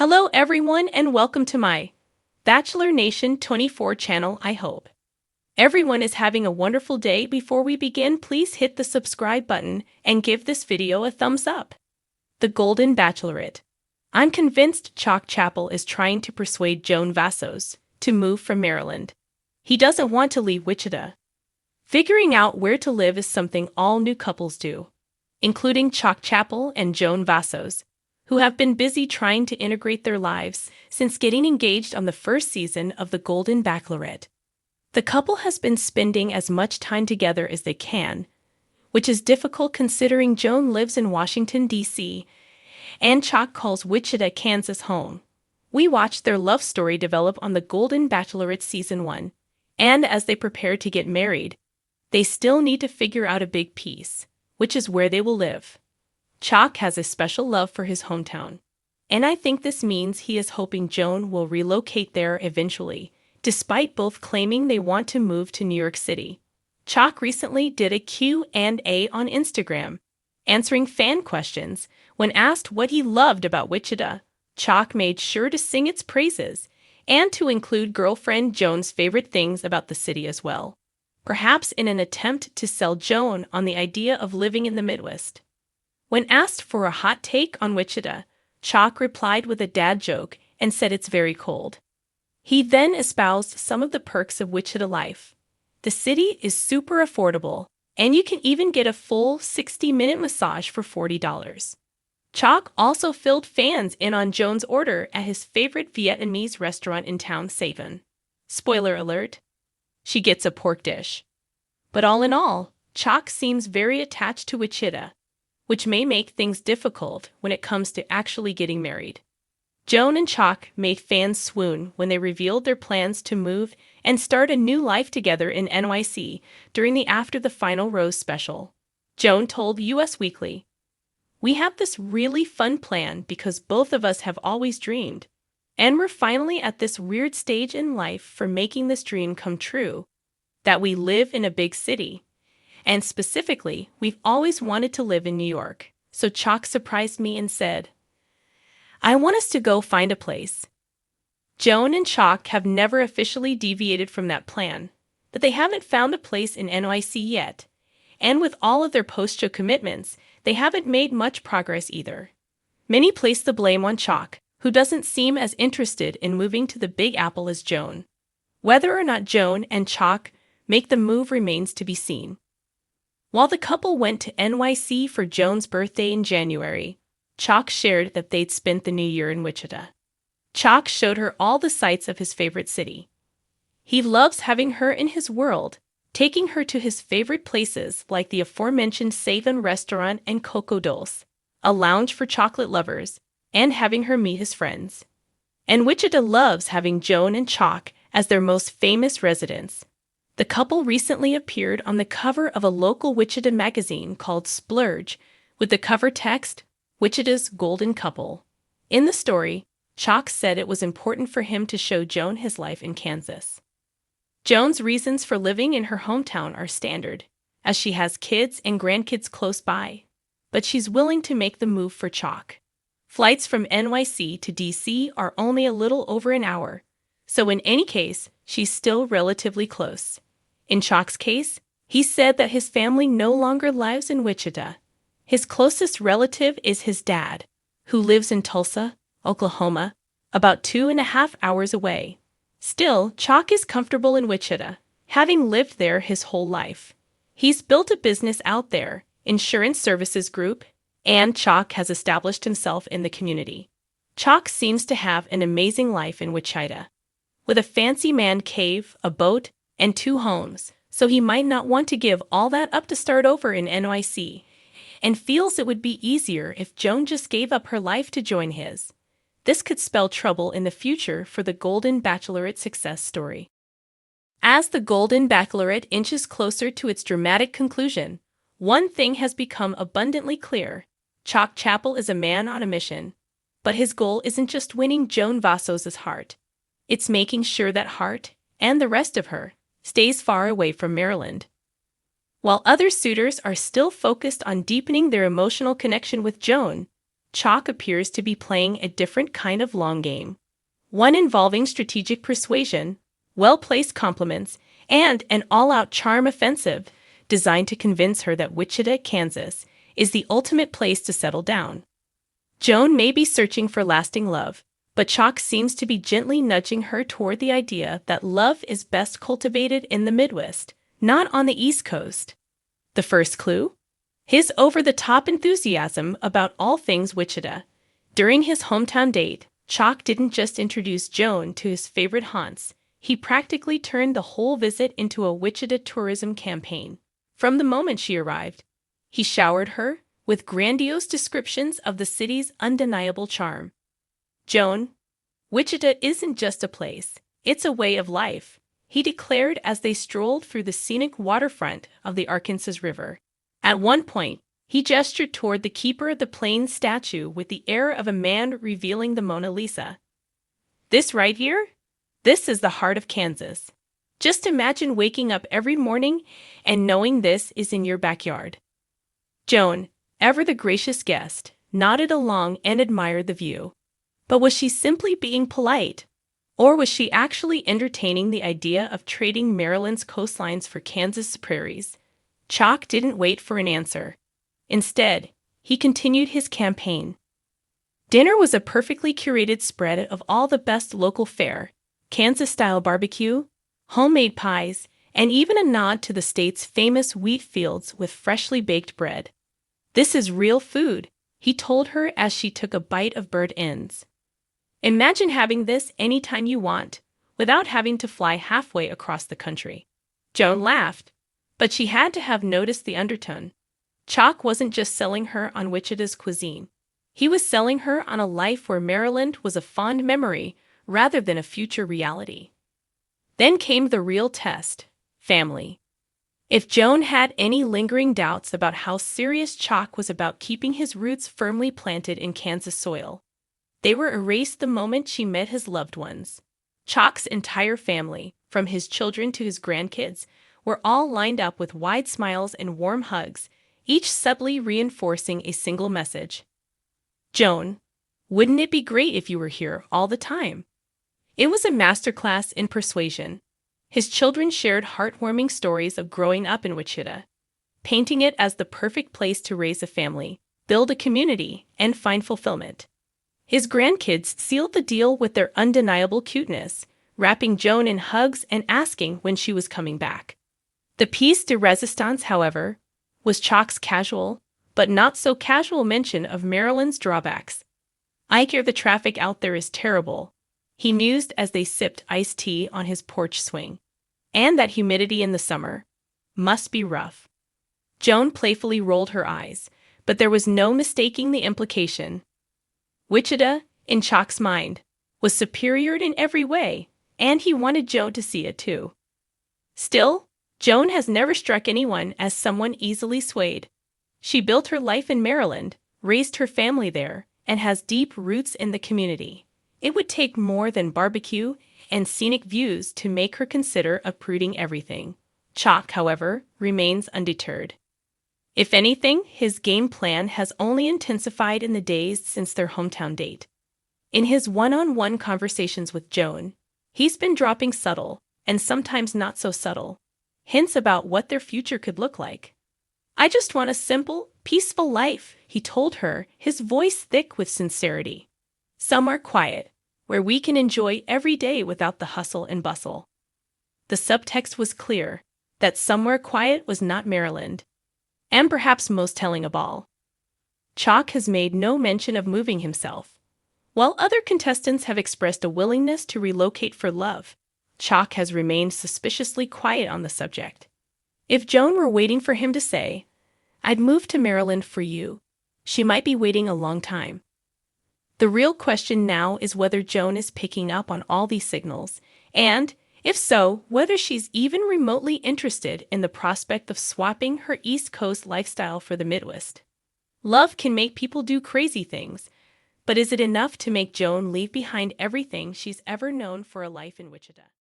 Hello everyone and welcome to my Bachelor Nation 24 channel. I hope everyone is having a wonderful day. Before we begin, please hit the subscribe button and give this video a thumbs up. The Golden Bachelorette. I'm convinced Chapple is trying to persuade Joan Vassos to move from Maryland. He doesn't want to leave Wichita. Figuring out where to live is something all new couples do, including Chapple and Joan Vassos, who have been busy trying to integrate their lives since getting engaged on the first season of The Golden Bachelorette. The couple has been spending as much time together as they can, which is difficult considering Joan lives in Washington, D.C., and Chock calls Wichita, Kansas home. We watched their love story develop on The Golden Bachelorette Season 1, and as they prepare to get married, they still need to figure out a big piece, which is where they will live. Chock has a special love for his hometown, and I think this means he is hoping Joan will relocate there eventually, despite both claiming they want to move to New York City. Chock recently did a Q&A on Instagram, answering fan questions. When asked what he loved about Wichita, Chock made sure to sing its praises and to include girlfriend Joan's favorite things about the city as well, perhaps in an attempt to sell Joan on the idea of living in the Midwest. When asked for a hot take on Wichita, Chock replied with a dad joke and said it's very cold. He then espoused some of the perks of Wichita life. The city is super affordable, and you can even get a full 60-minute massage for $40. Chock also filled fans in on Joan's order at his favorite Vietnamese restaurant in town, Savin. Spoiler alert, she gets a pork dish. But all in all, Chock seems very attached to Wichita, which may make things difficult when it comes to actually getting married. Joan and Chock made fans swoon when they revealed their plans to move and start a new life together in NYC during the After the Final Rose special. Joan told Us Weekly, "We have this really fun plan because both of us have always dreamed, and we're finally at this weird stage in life for making this dream come true, that we live in a big city. And specifically, we've always wanted to live in New York. So Chock surprised me and said, I want us to go find a place." Joan and Chock have never officially deviated from that plan, but they haven't found a place in NYC yet. And with all of their post-show commitments, they haven't made much progress either. Many place the blame on Chock, who doesn't seem as interested in moving to the Big Apple as Joan. Whether or not Joan and Chock make the move remains to be seen. While the couple went to NYC for Joan's birthday in January, Chock shared that they'd spent the new year in Wichita. Chock showed her all the sights of his favorite city. He loves having her in his world, taking her to his favorite places like the aforementioned Savin restaurant and Coco Dulce, a lounge for chocolate lovers, and having her meet his friends. And Wichita loves having Joan and Chock as their most famous residents. The couple recently appeared on the cover of a local Wichita magazine called Splurge, with the cover text, Wichita's Golden Couple. In the story, Chock said it was important for him to show Joan his life in Kansas. Joan's reasons for living in her hometown are standard, as she has kids and grandkids close by, but she's willing to make the move for Chock. Flights from NYC to DC are only a little over an hour, so in any case, she's still relatively close. In Chock's case, he said that his family no longer lives in Wichita. His closest relative is his dad, who lives in Tulsa, Oklahoma, about 2.5 hours away. Still, Chock is comfortable in Wichita, having lived there his whole life. He's built a business out there, Insurance Services Group, and Chock has established himself in the community. Chock seems to have an amazing life in Wichita, with a fancy man cave, a boat, and 2 homes, so he might not want to give all that up to start over in NYC, and feels it would be easier if Joan just gave up her life to join his. This could spell trouble in the future for the Golden Bachelorette success story. As the Golden Bachelorette inches closer to its dramatic conclusion, one thing has become abundantly clear. Chapple is a man on a mission, but his goal isn't just winning Joan Vassos' heart. It's making sure that heart, and the rest of her, stays far away from Maryland. While other suitors are still focused on deepening their emotional connection with Joan, Chock appears to be playing a different kind of long game. One involving strategic persuasion, well-placed compliments, and an all-out charm offensive designed to convince her that Wichita, Kansas, is the ultimate place to settle down. Joan may be searching for lasting love, but Chock seems to be gently nudging her toward the idea that love is best cultivated in the Midwest, not on the East Coast. The first clue? His over-the-top enthusiasm about all things Wichita. During his hometown date, Chock didn't just introduce Joan to his favorite haunts, he practically turned the whole visit into a Wichita tourism campaign. From the moment she arrived, he showered her with grandiose descriptions of the city's undeniable charm. Joan, Wichita isn't just a place, it's a way of life, he declared as they strolled through the scenic waterfront of the Arkansas River. At one point, he gestured toward the Keeper of the Plains statue with the air of a man revealing the Mona Lisa. This right here? This is the heart of Kansas. Just imagine waking up every morning and knowing this is in your backyard. Joan, ever the gracious guest, nodded along and admired the view. But was she simply being polite? Or was she actually entertaining the idea of trading Maryland's coastlines for Kansas prairies? Chock didn't wait for an answer. Instead, he continued his campaign. Dinner was a perfectly curated spread of all the best local fare, Kansas-style barbecue, homemade pies, and even a nod to the state's famous wheat fields with freshly baked bread. "This is real food," he told her as she took a bite of burnt ends. "Imagine having this anytime you want, without having to fly halfway across the country." Joan laughed, but she had to have noticed the undertone. Chock wasn't just selling her on Wichita's cuisine. He was selling her on a life where Maryland was a fond memory rather than a future reality. Then came the real test: family. If Joan had any lingering doubts about how serious Chock was about keeping his roots firmly planted in Kansas soil, they were erased the moment she met his loved ones. Chock's entire family, from his children to his grandkids, were all lined up with wide smiles and warm hugs, each subtly reinforcing a single message. "Joan, wouldn't it be great if you were here all the time?" It was a masterclass in persuasion. His children shared heartwarming stories of growing up in Wichita, painting it as the perfect place to raise a family, build a community, and find fulfillment. His grandkids sealed the deal with their undeniable cuteness, wrapping Joan in hugs and asking when she was coming back. The piece de resistance, however, was Chock's casual, but not so casual mention of Maryland's drawbacks. "I hear the traffic out there is terrible," he mused as they sipped iced tea on his porch swing. "And that humidity in the summer must be rough." Joan playfully rolled her eyes, but there was no mistaking the implication. Wichita, in Chock's mind, was superior in every way, and he wanted Joan to see it too. Still, Joan has never struck anyone as someone easily swayed. She built her life in Maryland, raised her family there, and has deep roots in the community. It would take more than barbecue and scenic views to make her consider uprooting everything. Chock, however, remains undeterred. If anything, his game plan has only intensified in the days since their hometown date. In his one-on-one conversations with Joan, he's been dropping subtle, and sometimes not so subtle, hints about what their future could look like. "I just want a simple, peaceful life," he told her, his voice thick with sincerity. "Somewhere quiet, where we can enjoy every day without the hustle and bustle." The subtext was clear, that somewhere quiet was not Maryland. And perhaps most telling of all, Chock has made no mention of moving himself. While other contestants have expressed a willingness to relocate for love, Chock has remained suspiciously quiet on the subject. If Joan were waiting for him to say, "I'd move to Maryland for you," she might be waiting a long time. The real question now is whether Joan is picking up on all these signals, and, if so, whether she's even remotely interested in the prospect of swapping her East Coast lifestyle for the Midwest. Love can make people do crazy things, but is it enough to make Joan leave behind everything she's ever known for a life in Wichita?